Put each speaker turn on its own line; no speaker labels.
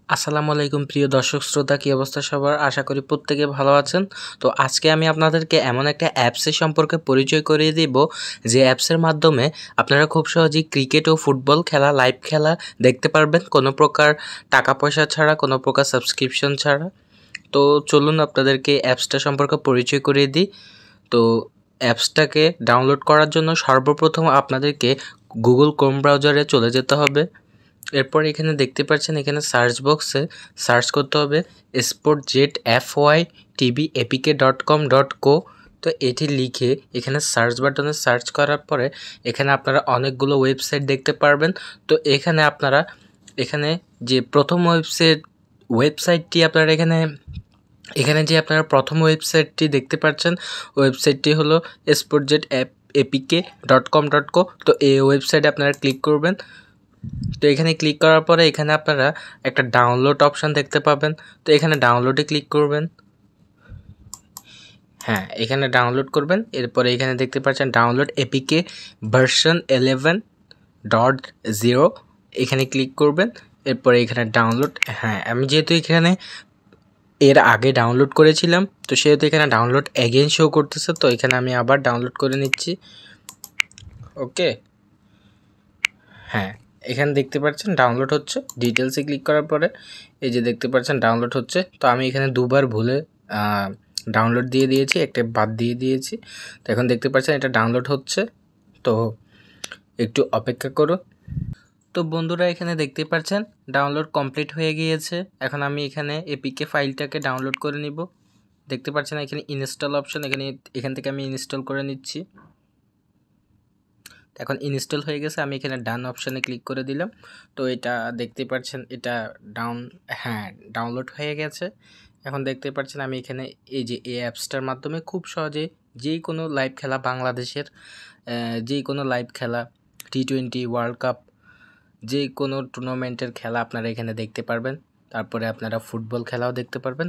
আসসালামু আলাইকুম প্রিয় দর্শক শ্রোতা, কি অবস্থা সবার? আশা করি প্রত্যেকে ভালো আছেন। তো আজকে আমি আপনাদেরকে এমন একটা অ্যাপসের সম্পর্কে পরিচয় করিয়ে দিব, যে অ্যাপসের মাধ্যমে আপনারা খুব সহজেই ক্রিকেট ও ফুটবল খেলা, লাইভ খেলা দেখতে পারবেন, কোনো প্রকার টাকা পয়সা ছাড়া, কোনো প্রকার সাবস্ক্রিপশন ছাড়া। তো চলুন আপনাদেরকে অ্যাপসটা সম্পর্কে পরিচয় করিয়ে দিই। তো অ্যাপসটাকে ডাউনলোড করার জন্য সর্বপ্রথম আপনাদেরকে গুগল ক্রোম ব্রাউজারে চলে যেতে হবে। এরপর এখানে দেখতে পাচ্ছেন, এখানে সার্চ বক্সে সার্চ করতে হবে sportjet.fytbapk.com.co। তো এটি লিখে এখানে সার্চ বাটনে সার্চ করার পরে এখানে আপনারা অনেকগুলো ওয়েবসাইট দেখতে পারবেন। তো এখানে যে প্রথম ওয়েবসাইটটি আপনারা এখানে যে আপনারা প্রথম ওয়েবসাইটটি দেখতে পাচ্ছেন, ওয়েবসাইটটি হলো sportjet.apk.com.co। তো এই ওয়েবসাইটে আপনারা ক্লিক করবেন। তো এখানে ক্লিক করার পরে এখানে আপনারা একটা ডাউনলোড অপশান দেখতে পাবেন। তো এখানে ডাউনলোডে ক্লিক করবেন। হ্যাঁ, এখানে ডাউনলোড করবেন। এরপরে এখানে দেখতে পাচ্ছেন ডাউনলোড এপিকে ভার্সন 11.0, এখানে ক্লিক করবেন। এরপরে এখানে ডাউনলোড, হ্যাঁ আমি যেহেতু এখানে এর আগে ডাউনলোড করেছিলাম, তো সেহেতু এখানে ডাউনলোড অ্যাগেন শো করতেছে। তো এখানে আমি আবার ডাউনলোড করে নিচ্ছি। ওকে, হ্যাঁ এখানে দেখতে পাচ্ছেন ডাউনলোড হচ্ছে। ডিটেলসে ক্লিক করার পরে এই যে দেখতে পাচ্ছেন ডাউনলোড হচ্ছে। তো আমি এখানে দুবার ভুলে ডাউনলোড দিয়ে দিয়েছি, একটা বাদ দিয়ে দিয়েছি। তো এখন দেখতে পাচ্ছেন এটা ডাউনলোড হচ্ছে। তো একটু অপেক্ষা করুন। তো বন্ধুরা এখানে দেখতে পাচ্ছেন ডাউনলোড কমপ্লিট হয়ে গিয়েছে। এখন আমি এখানে এপিকে ফাইলটাকে ডাউনলোড করে নিব। দেখতে পাচ্ছেন এখানে ইনস্টল অপশন, এখান থেকে আমি ইনস্টল করে নিচ্ছি। এখন ইনস্টল হয়ে গেছে, আমি এখানে ডান অপশানে ক্লিক করে দিলাম। তো এটা দেখতে পাচ্ছেন এটা ডাউনলোড হয়ে গেছে। এখন দেখতে পাচ্ছেন আমি এখানে এই যে এই অ্যাপসটার মাধ্যমে খুব সহজে যেই কোনো লাইভ খেলা, বাংলাদেশের যেই কোনো লাইভ খেলা, টি20, ওয়ার্ল্ড কাপ, যে কোনো টুর্নামেন্টের খেলা আপনারা এখানে দেখতে পারবেন। তারপরে আপনারা ফুটবল খেলাও দেখতে পারবেন।